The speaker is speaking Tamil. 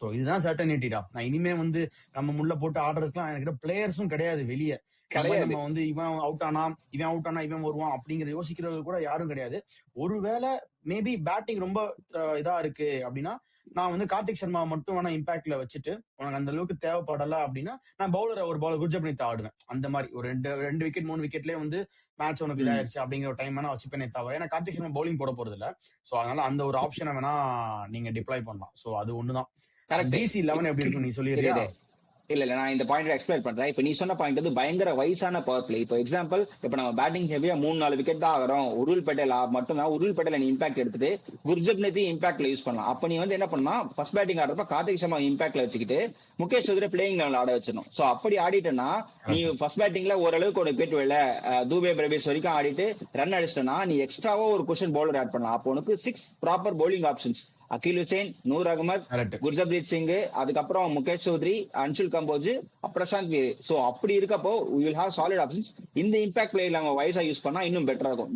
சோ இதுதான் சர்டனிட்டிடா. நான் இனிமே வந்து நம்ம முள்ள போட்டு ஆடுறதுக்குலாம் என்கிட்ட பிளேயர்ஸும் கிடையாது வெளியே. கிடையாது. நம்ம வந்து இவன் அவுட் ஆனா இவன் வருவான் அப்படிங்கிற யோசிக்கிறது கூட யாரும் கிடையாது. ஒருவேளை மேபி பேட்டிங் ரொம்ப இதா இருக்கு அப்படின்னா நான் வந்து கார்த்திக் சர்மா மட்டும் வேணா இம்பாக்ட்ல வச்சுட்டு உனக்கு அந்த அளவுக்கு தேவைப்படல அப்படின்னா நான் ஒரு பவுலர் குர்ஜப்னீத் ஆடுவேன். அந்த மாதிரி ஒரு ரெண்டு விக்கெட் 3 விக்கெட்லயே வந்து மேட்ச் உனக்கு இதாயிருச்சு அப்படிங்கிற ஒரு டைம் வேணா வச்சுப்பேனே தவிர, ஏன்னா கார்த்திக் சர்மா பவுலிங் போட போறது இல்ல. சோ அதனால அந்த ஒரு ஆப்ஷனை வேணா நீங்க டிப்ளாய் பண்ணலாம். சோ அது ஒண்ணுதான். டிசி 11 எப்படி இருக்கும் நீ சொல்லிடுறியா? இல்ல நான் இந்த பாயிண்ட் எக்ஸ்பிளைன் பண்றேன். இப்ப நீ சொன்ன பாயிண்ட் வந்து பயங்கர வயசான பவர் பிளே. இப்போ எக்ஸாம்பிள், இப்ப நம்ம பேட்டிங் ஹெவியா 3-4 விக்கெட் தான் ஆகிறோம், உருள் பேட்டையில மட்டும்தான் உருள் பேட்டையில நீ இம்பாக்ட் எடுத்துட்டு குர்ஜப்னீத்தையும் இம்பாக்ட்ல யூஸ் பண்ணலாம். அப்ப நீ வந்து என்ன பண்ணா ஃபர்ஸ்ட் பேட்டிங் ஆடுறப்ப கார்த்திக் சர்மா இம்பாக்ட்ல வச்சுக்கிட்டு முகேஷ் சௌத்ரி பிளேயிங் லெவல் ஆட வச்சிடணும். சோ அப்படி ஆடிட்டேன்னா நீ ஃபர்ஸ்ட் பேட்டிங்ல ஓரளவுக்கு ஒரு விக்கெட் விழ தூபே பிரவேஷ் வரைக்கும் ஆடிட்டு ரன் அடிச்சிட்டனா நீ எக்ஸ்ட்ராவா ஒரு குஷன் பவுலர் ஆட் பண்ணலாம். அப்போ உனக்கு 6 ப்ராப்பர் பவுலிங் ஆப்ஷன்ஸ், அகில் ஹுசைன், நூர் அகமது, குர்ஜப்ரீத் சிங், அதுக்கப்புறம் முகேஷ் சௌத்ரி, அன்சுல் கம்போஜ், பிரசாந்த் வீர். சோ அப்படி இருக்கப்போ வில் ஹாவ் சாலிட் ஆப்ஷன்ஸ். இந்த இம்பாக்ட் பிளேயர் நம்ம வயசா யூஸ் பண்ணா இன்னும் பெட்டரா இருக்கும்.